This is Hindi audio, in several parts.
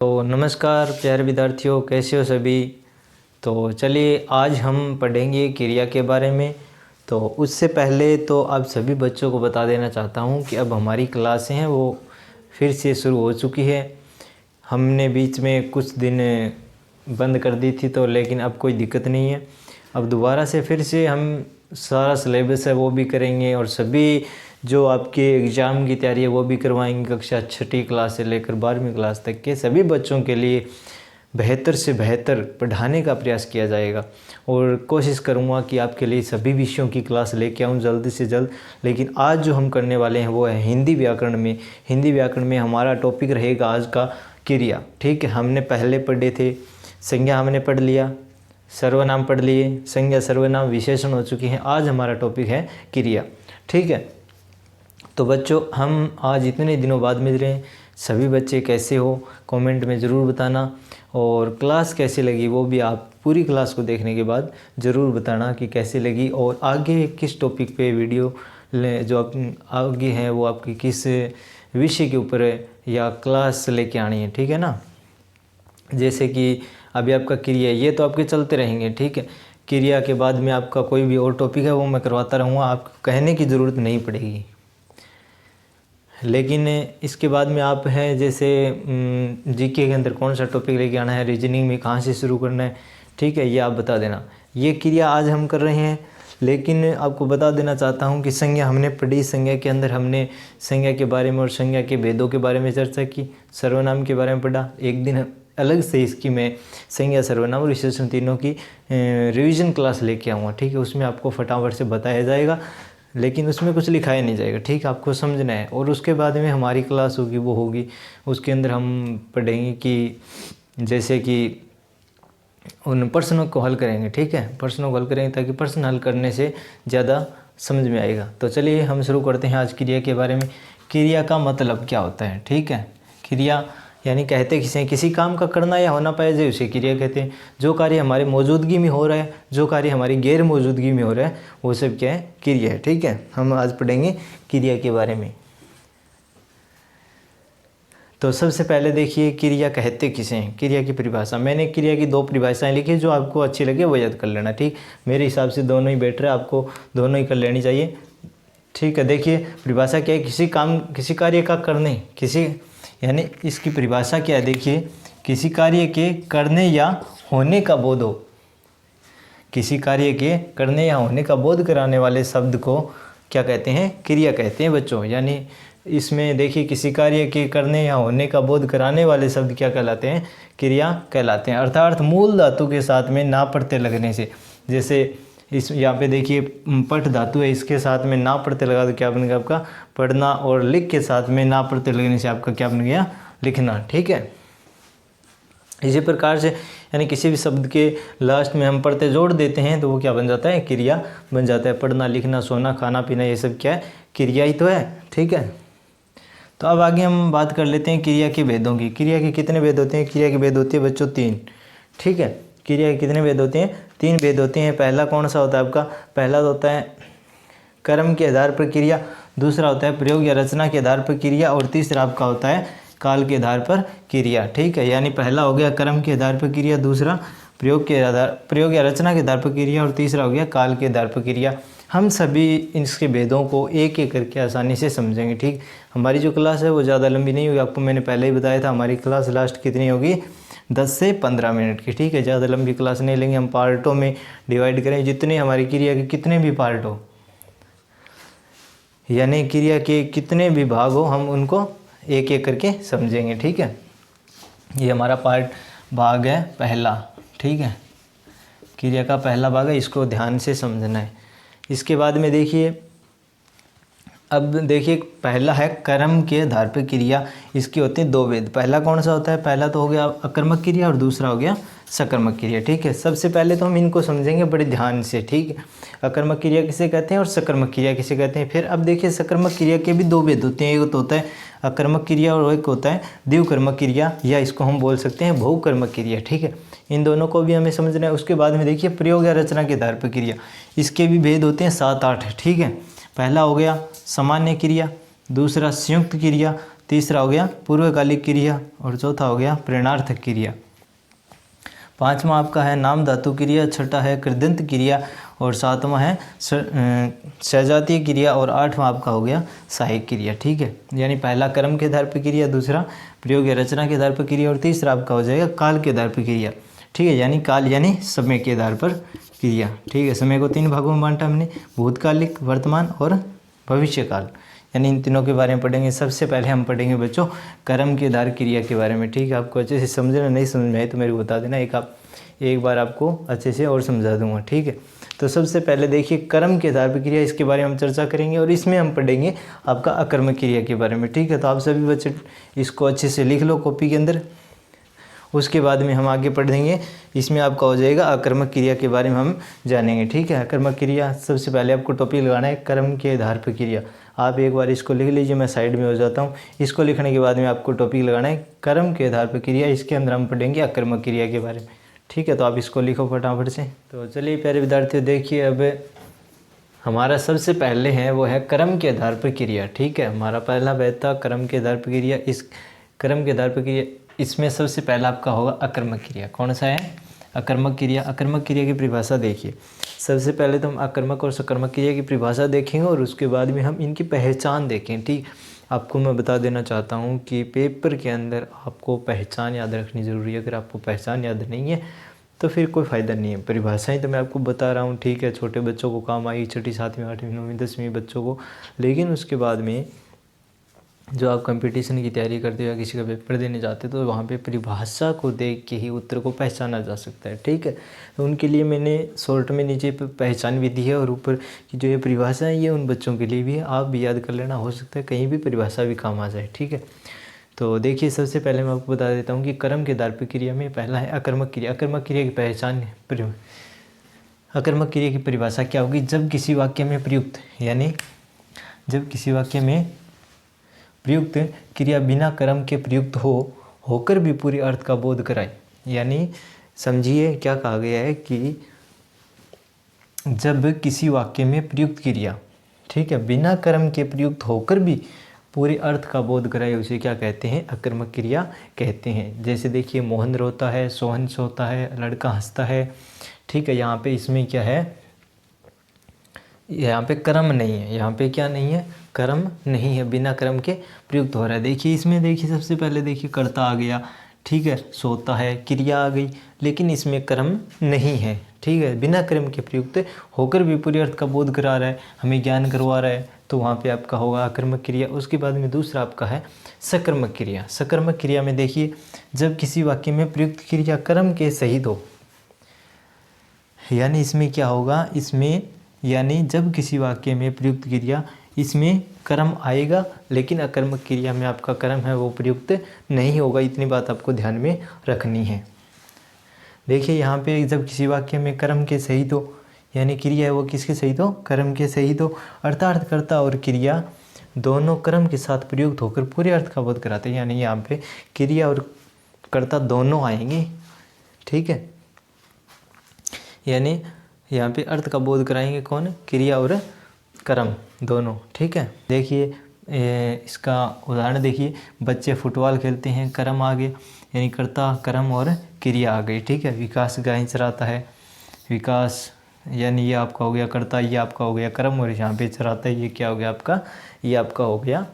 तो नमस्कार प्यारे विद्यार्थियों, कैसे हो सभी। तो चलिए आज हम पढ़ेंगे क्रिया के बारे में। तो उससे पहले तो आप सभी बच्चों को बता देना चाहता हूँ कि अब हमारी क्लासें हैं वो फिर से शुरू हो चुकी है। हमने बीच में कुछ दिन बंद कर दी थी तो लेकिन अब कोई दिक्कत नहीं है। अब दोबारा से फिर से हम सारा सिलेबस है वो भी करेंगे और सभी जो आपके एग्ज़ाम की तैयारी है वो भी करवाएंगे। कक्षा 6ठी क्लास से लेकर 12वीं क्लास तक के सभी बच्चों के लिए बेहतर से बेहतर पढ़ाने का प्रयास किया जाएगा और कोशिश करूँगा कि आपके लिए सभी विषयों की क्लास लेके आऊँ जल्द से जल्द। लेकिन आज जो हम करने वाले हैं वो है हिंदी व्याकरण में। हिंदी व्याकरण में हमारा टॉपिक रहेगा आज का क्रिया। ठीक है, हमने पहले पढ़े थे संज्ञा, हमने पढ़ लिया, सर्वनाम पढ़ लिए, संज्ञा सर्वनाम विशेषण हो चुकी हैं। आज हमारा टॉपिक है क्रिया। ठीक है, तो बच्चों हम आज इतने दिनों बाद मिल रहे हैं। सभी बच्चे कैसे हो कमेंट में ज़रूर बताना और क्लास कैसी लगी वो भी आप पूरी क्लास को देखने के बाद ज़रूर बताना कि कैसी लगी और आगे किस टॉपिक पे वीडियो जो आगे हैं वो आपकी किस विषय के ऊपर है या क्लास लेके आनी है। ठीक है ना, जैसे कि अभी आपका क्रिया ये तो आपके चलते रहेंगे। ठीक है, क्रिया के बाद में आपका कोई भी और टॉपिक है वो मैं करवाता रहूँगा, आपको कहने की ज़रूरत नहीं पड़ेगी। लेकिन इसके बाद में आप हैं जैसे जीके के अंदर कौन सा टॉपिक लेके आना है, रीजनिंग में कहाँ से शुरू करना है, ठीक है, ये आप बता देना। ये क्रिया आज हम कर रहे हैं, लेकिन आपको बता देना चाहता हूँ कि संज्ञा हमने पढ़ी। संज्ञा के अंदर हमने संज्ञा के बारे में और संज्ञा के भेदों के बारे में चर्चा की, सर्वनाम के बारे में पढ़ा। एक दिन अलग से इसकी मैं संज्ञा सर्वनाम और विशेषण तीनों की रिवीजन क्लास लेके आऊँगा। ठीक है, उसमें आपको फटाफट से बताया जाएगा, लेकिन उसमें कुछ लिखाया नहीं जाएगा। ठीक, आपको समझना है। और उसके बाद में हमारी क्लास होगी वो होगी, उसके अंदर हम पढ़ेंगे कि जैसे कि उन प्रश्नों को हल करेंगे। ठीक है, प्रश्नों को हल करेंगे ताकि प्रश्न हल करने से ज़्यादा समझ में आएगा। तो चलिए हम शुरू करते हैं आज क्रिया के बारे में। क्रिया का मतलब क्या होता है? ठीक है, क्रिया यानी कहते किसी काम का करना या होना पाए जो उसे क्रिया कहते हैं। जो कार्य हमारे मौजूदगी में हो रहा है, जो कार्य हमारी गैर मौजूदगी में हो रहा है, वो सब क्या है? क्रिया है। ठीक है, हम आज पढ़ेंगे क्रिया के बारे में। तो सबसे पहले देखिए क्रिया कहते किसे हैं। क्रिया की परिभाषा, मैंने क्रिया की 2 परिभाषाएं लिखी, जो आपको अच्छी लगे वो याद कर लेना। ठीक, मेरे हिसाब से दोनों ही बेटर है, आपको दोनों ही कर लेनी चाहिए। ठीक है, देखिए परिभाषा क्या है? किसी कार्य का करने, यानी इसकी परिभाषा क्या है? देखिए, किसी कार्य के करने या होने का बोध हो, किसी कार्य के करने या होने का बोध कराने वाले शब्द को क्या कहते हैं? क्रिया कहते हैं बच्चों। यानी इसमें देखिए किसी कार्य के करने या होने का बोध कराने वाले शब्द क्या कहलाते हैं? क्रिया कहलाते हैं। अर्थात मूल धातु के साथ में ना प्रत्यय लगने से, जैसे इस यहाँ पे देखिए पठ धातु है, इसके साथ में ना प्रत्यय लगा तो क्या बन गया आपका? पढ़ना। और लिख के साथ में ना प्रत्यय लगने से आपका क्या बन गया? लिखना। ठीक है, इसी प्रकार से यानी किसी भी शब्द के लास्ट में हम प्रत्यय जोड़ देते हैं तो वो क्या बन जाता है? क्रिया बन जाता है। पढ़ना, लिखना, सोना, खाना पीना, ये सब क्या है? क्रिया ही तो है। ठीक है, तो अब आगे हम बात कर लेते हैं क्रिया के भेदों की। क्रिया के कितने भेद होते हैं? क्रिया के भेद होते हैं बच्चों 3। ठीक है, क्रिया के कितने भेद होते हैं? 3 भेद होते हैं। पहला कौन सा होता है आपका? पहला होता है कर्म के आधार पर क्रिया, दूसरा होता है प्रयोग या रचना के आधार पर क्रिया, और तीसरा आपका होता है काल के आधार पर क्रिया। ठीक है, यानी पहला हो गया कर्म के आधार पर क्रिया, दूसरा प्रयोग या रचना के आधार पर क्रिया, और तीसरा हो गया काल के आधार पर क्रिया। हम सभी इसके भेदों को एक एक करके आसानी से समझेंगे। ठीक, हमारी जो क्लास है वो ज़्यादा लंबी नहीं होगी, आपको मैंने पहले ही बताया था। हमारी क्लास लास्ट कितनी होगी? 10 से 15 मिनट की। ठीक है, ज़्यादा लंबी क्लास नहीं लेंगे, हम पार्टों में डिवाइड करें। जितने हमारी क्रिया के कितने भी पार्ट हो, यानी क्रिया के कितने भी भाग हो, हम उनको एक एक करके समझेंगे। ठीक है, ये हमारा भाग है पहला। ठीक है, क्रिया का पहला भाग है, इसको ध्यान से समझना है। इसके बाद में देखिए, अब देखिए पहला है कर्म के आधार पर क्रिया। इसके होते हैं 2 भेद। पहला कौन सा होता है? पहला तो हो गया अकर्मक क्रिया और दूसरा हो गया सकर्मक क्रिया। ठीक है, सबसे पहले तो हम इनको समझेंगे बड़े ध्यान से। ठीक है, अकर्मक क्रिया किसे कहते हैं और सकर्मक क्रिया किसे कहते हैं। फिर अब देखिए सकर्मक क्रिया के भी 2 भेद होते हैं। एक तो होता है अकर्मक क्रिया और एक होता है द्विकर्मक क्रिया, या इसको हम बोल सकते हैं बहुकर्मक क्रिया। ठीक है, इन दोनों को भी हमें समझना है। उसके बाद में देखिए प्रयोग या रचना के आधार पर क्रिया, इसके भी भेद होते हैं 7-8। ठीक है, पहला हो गया सामान्य क्रिया, दूसरा संयुक्त क्रिया, तीसरा हो गया पूर्वकालिक क्रिया और चौथा हो गया प्रेरणार्थक क्रिया। पांचवा आपका है नाम धातु क्रिया, छठा है कृदंत क्रिया और सातवां है सजातीय क्रिया और आठवां आपका हो गया सहायक क्रिया। ठीक है, यानी पहला कर्म के आधार पर क्रिया, दूसरा प्रयोग या रचना के आधार पर क्रिया और तीसरा आपका हो जाएगा काल के आधार पर क्रिया। ठीक है, यानी काल यानी समय के आधार पर क्रिया। ठीक है, समय को 3 भागों में बांटा हमने, भूतकालिक, वर्तमान और भविष्यकाल, यानी इन तीनों के बारे में पढ़ेंगे। सबसे पहले हम पढ़ेंगे बच्चों कर्म के आधार क्रिया के बारे में। ठीक है, आपको अच्छे से समझना, नहीं समझ में आए तो मेरे को बता देना, एक बार आपको अच्छे से और समझा दूंगा। ठीक है, तो सबसे पहले देखिए कर्म के आधार पर क्रिया, इसके बारे में हम चर्चा करेंगे और इसमें हम पढ़ेंगे आपका अकर्मक क्रिया के बारे में। ठीक है, तो आप सभी बच्चे इसको अच्छे से लिख लो कॉपी के अंदर, उसके बाद में हम आगे पढ़ देंगे। इसमें आपका हो जाएगा अकर्मक क्रिया के बारे में हम जानेंगे। ठीक है, अकर्मक क्रिया सबसे पहले आपको टॉपिक लगाना है कर्म के आधार पर क्रिया। आप एक बार इसको लिख लीजिए, मैं साइड में हो जाता हूँ। इसको लिखने के बाद में आपको टॉपिक लगाना है कर्म के आधार पर क्रिया, इसके अंदर हम पढ़ेंगे अकर्मक क्रिया के बारे में। ठीक है, तो आप इसको लिखो फटाफट से। तो चलिए प्यारे विद्यार्थियों, देखिए अब हमारा सबसे पहले है वो है कर्म के आधार पर क्रिया। ठीक है, हमारा पहला बैच था कर्म के आधार पर क्रिया। इस कर्म के आधार पर क्रिया, इसमें सबसे पहला आपका होगा अकर्मक क्रिया। कौन सा है? अकर्मक क्रिया। अकर्मक क्रिया की परिभाषा देखिए। सबसे पहले तो हम अकर्मक और सकर्मक क्रिया की परिभाषा देखेंगे और उसके बाद में हम इनकी पहचान देखें। ठीक, आपको मैं बता देना चाहता हूँ कि पेपर के अंदर आपको पहचान याद रखनी ज़रूरी है। अगर आपको पहचान याद नहीं है तो फिर कोई फ़ायदा नहीं है। परिभाषाएं तो मैं आपको बता रहा हूँ, ठीक है, छोटे बच्चों को काम आई, छठी, सातवीं, आठवीं, नौवीं, 10वीं बच्चों को, लेकिन उसके बाद में जो आप कंपटीशन की तैयारी करते हो या किसी का पेपर देने जाते हो तो वहाँ पे परिभाषा को देख के ही उत्तर को पहचाना जा सकता है। ठीक है, तो उनके लिए मैंने शॉर्ट में नीचे पहचान भी दी है और ऊपर की जो ये परिभाषा है ये उन बच्चों के लिए भी है, आप भी याद कर लेना, हो सकता है कहीं भी परिभाषा भी काम आ जाए। ठीक है, तो देखिए सबसे पहले मैं आपको बता देता हूँ कि कर्म के आधार पर क्रिया में पहला है अकर्मक क्रिया। अकर्मक क्रिया की पहचान, अकर्मक क्रिया की परिभाषा क्या होगी? जब किसी वाक्य में प्रयुक्त, यानी जब किसी वाक्य में प्रयुक्त क्रिया बिना कर्म के प्रयुक्त होकर भी पूरी अर्थ का बोध कराए। यानी समझिए क्या कहा गया है कि जब किसी वाक्य में प्रयुक्त क्रिया, ठीक है, बिना कर्म के प्रयुक्त होकर भी पूरे अर्थ का बोध कराए, उसे क्या कहते हैं? अकर्मक क्रिया कहते हैं। जैसे देखिए मोहन रोता है, सोहन सोता है, लड़का हंसता है। ठीक है, यहाँ पे इसमें क्या है? यहाँ पे कर्म नहीं है, यहाँ पे क्या नहीं है? कर्म नहीं है, बिना कर्म के प्रयुक्त हो रहा है। देखिए इसमें, देखिए सबसे पहले देखिए कर्ता आ गया, ठीक है, सोता है, क्रिया आ गई, लेकिन इसमें कर्म नहीं है। ठीक है, बिना कर्म के प्रयुक्त होकर भी पूरी अर्थ का बोध करा रहा है, हमें ज्ञान करवा रहा है, तो वहाँ पे आपका होगा अकर्मक क्रिया। उसके बाद में दूसरा आपका है सकर्मक क्रिया। सकर्मक क्रिया में देखिए जब किसी वाक्य में प्रयुक्त क्रिया कर्म के सहित हो, यानी इसमें क्या होगा? इसमें यानी जब किसी वाक्य में प्रयुक्त क्रिया, इसमें कर्म आएगा लेकिन अकर्मक क्रिया में आपका कर्म है वो प्रयुक्त नहीं होगा। इतनी बात आपको ध्यान में रखनी है। देखिए यहाँ पे जब किसी वाक्य में कर्म के सहित हो, यानी क्रिया है वो किसके सहित हो? कर्म के सहित हो, अर्थात कर्ता और क्रिया दोनों कर्म के साथ प्रयुक्त होकर पूरे अर्थ का बोध कराते हैं। यानी यहाँ पे क्रिया और कर्ता दोनों आएंगे। ठीक है, यानी यहाँ पे अर्थ का बोध कराएंगे कौन? क्रिया और कर्म दोनों। ठीक है, देखिए इसका उदाहरण देखिए, बच्चे फुटबॉल खेलते हैं, कर्म आ गए, यानी कर्ता, कर्म और क्रिया आ गई। ठीक है, विकास गाय चराता है, विकास यानी ये आपका हो गया कर्ता, ये आपका हो गया कर्म, और यहाँ पे चराता है, ये क्या हो गया आपका? ये आपका हो गया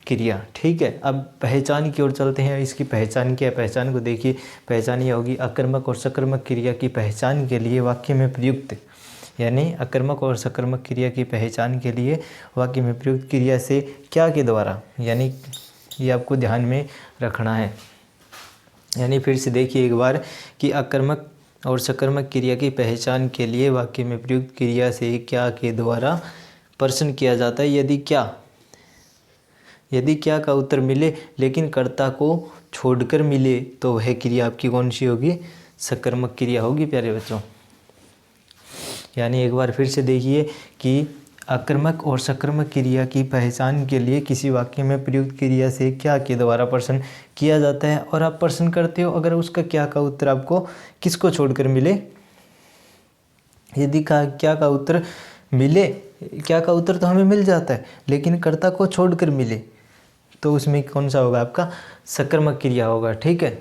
क्रिया। ठीक है, अब पहचान की ओर चलते हैं। इसकी पहचान क्या है? पहचान को देखिए, पहचान ये होगी अकर्मक और सकर्मक क्रिया की पहचान के लिए वाक्य में प्रयुक्त, यानी अकर्मक और सकर्मक क्रिया की पहचान के लिए वाक्य में प्रयुक्त क्रिया से क्या के द्वारा, यानी ये आपको ध्यान में रखना है। यानी फिर से देखिए एक बार कि अकर्मक और सकर्मक क्रिया की पहचान के लिए वाक्य में प्रयुक्त क्रिया से क्या के द्वारा प्रश्न किया जाता है। यदि क्या का उत्तर मिले लेकिन कर्ता को छोड़कर मिले तो वह क्रिया आपकी कौन सी होगी? सकर्मक क्रिया होगी प्यारे बच्चों। यानी एक बार फिर से देखिए कि अकर्मक और सकर्मक क्रिया की पहचान के लिए किसी वाक्य में प्रयुक्त क्रिया से क्या के द्वारा प्रश्न किया जाता है, और आप प्रश्न करते हो अगर उसका क्या का उत्तर आपको किसको छोड़कर मिले। यदि क्या का उत्तर मिले, क्या का उत्तर तो हमें मिल जाता है, लेकिन कर्ता को छोड़कर मिले, तो उसमें कौन सा होगा आपका सकर्मक क्रिया होगा। ठीक है,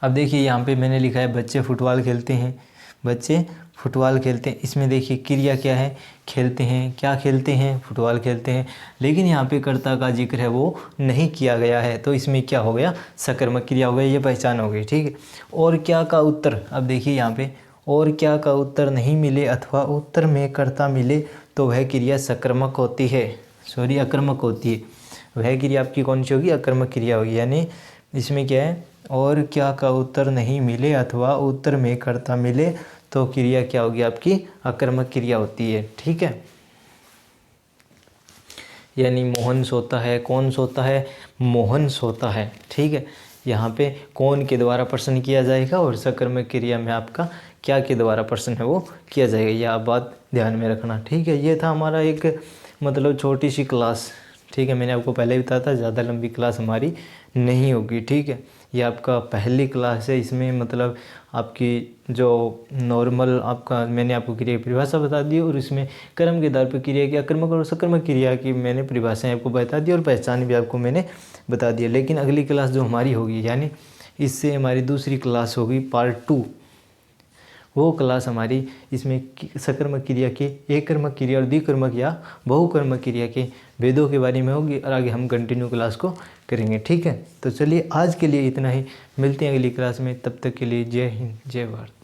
अब देखिए यहाँ पे मैंने लिखा है बच्चे फुटबॉल खेलते हैं, बच्चे फुटबॉल खेलते हैं। इसमें देखिए क्रिया क्या है, खेलते हैं, क्या खेलते हैं, फुटबॉल खेलते हैं। लेकिन यहाँ पे कर्ता का जिक्र है वो नहीं किया गया है, तो इसमें क्या हो गया, सकर्मक क्रिया हो गई, ये पहचान हो गई। ठीक है, और क्या का उत्तर, अब देखिए यहाँ पे और क्या का उत्तर नहीं मिले अथवा उत्तर में कर्ता मिले तो वह क्रिया सकर्मक होती है, सॉरी अकर्मक होती है। वह क्रिया आपकी कौन सी होगी, अकर्मक क्रिया होगी। यानी इसमें क्या है, और क्या का उत्तर नहीं मिले अथवा उत्तर में कर्ता मिले तो क्रिया क्या होगी आपकी, अकर्मक क्रिया होती है। ठीक है, यानी मोहन सोता है, कौन सोता है, मोहन सोता है। ठीक है, यहाँ पे कौन के द्वारा प्रश्न किया जाएगा और सकर्मक क्रिया में आपका क्या के द्वारा प्रश्न है वो किया जाएगा, यह आप बात ध्यान में रखना। ठीक है, ये था हमारा एक मतलब छोटी सी क्लास। ठीक है, मैंने आपको पहले ही बताया था ज़्यादा लंबी क्लास हमारी नहीं होगी। ठीक है, ये आपका पहली क्लास है, इसमें मतलब आपकी जो नॉर्मल आपका मैंने आपको क्रिया की परिभाषा बता दी और इसमें कर्म के आधार पर क्रिया की अकर्मक और सकर्मक क्रिया की मैंने परिभाषाएं आपको बता दी और पहचान भी आपको मैंने बता दिया। लेकिन अगली क्लास जो हमारी होगी, यानी इससे हमारी दूसरी क्लास होगी पार्ट 2, वो क्लास हमारी इसमें सकर्मक क्रिया के एककर्मक क्रिया और द्विकर्मक या बहुकर्मक क्रिया के भेदों के बारे में होगी और आगे हम कंटिन्यू क्लास को करेंगे। ठीक है, तो चलिए आज के लिए इतना ही, मिलते हैं अगली क्लास में, तब तक के लिए जय हिंद जय भारत।